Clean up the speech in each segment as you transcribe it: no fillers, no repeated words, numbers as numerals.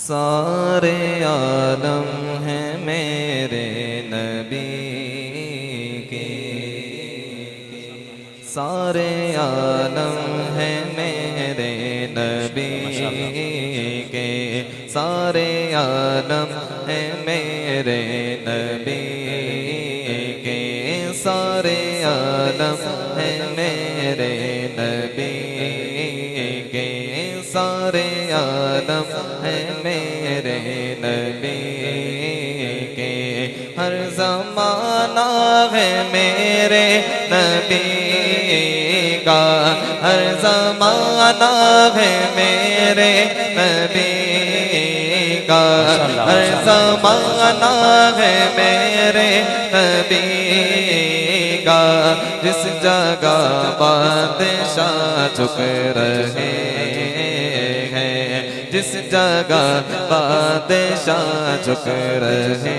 सारे आलम हैं मेरे नबी के, सारे आलम हैं मेरे नबी के, सारे आलम हैं मेरे नबी के, सारे आलम हैं मेरे नबी के, सारे आलम हैं मेरे नबी के। हर ज़माना है मेरे नबी का, हर ज़माना है मेरे नबी का, हर ज़माना है मेरे नबी का। जिस जगह बादशाह झुक रहे हैं, जिस जगह बादशाह झुक रहे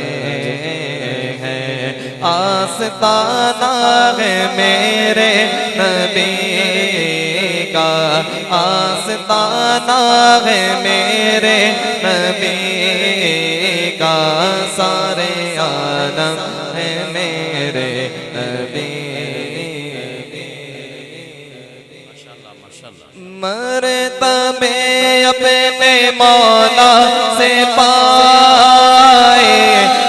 हैं, आस्ताना है मेरे नबी का, आस्ताना है मेरे नबी का। सारे आलम है मेरे नबी। मरतबे अपने मौला से पाए,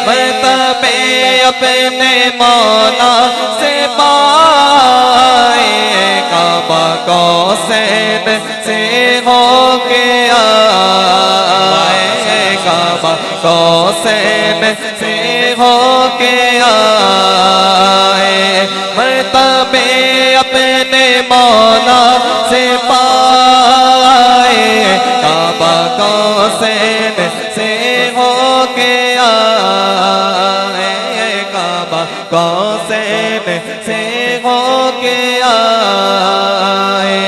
मरतबे अपने मौला से पाए। काबा कौसैन से होके आए, काबा कौसैन से होके आए। मरतबे अपने मौला से पाए, काबा कौसैन से होके आए, काबा कौसैन से होके आए।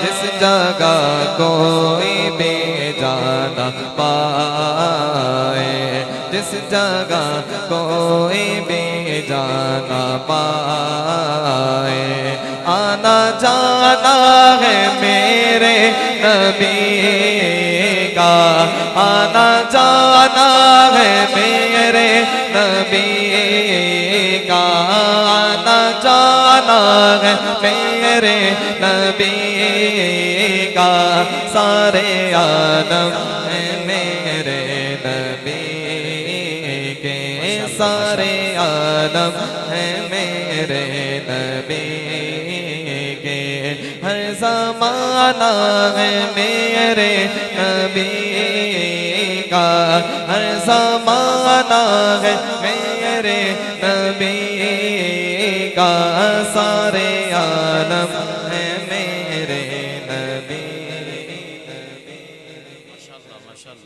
जिस जगह कोई भी जाना पाए, जिस जगह कोई भी जाना पाए। आना जाना है मेरे नबी का, आना जाना है मेरे नबी का, आना जाना है मेरे नबी का। सारे आलम है मेरे नबी के, सारे आलम है मेरे नबी के। हर ज़माना है मेरे नबी का, हर ज़माना है मेरे नबी का। सारे आलम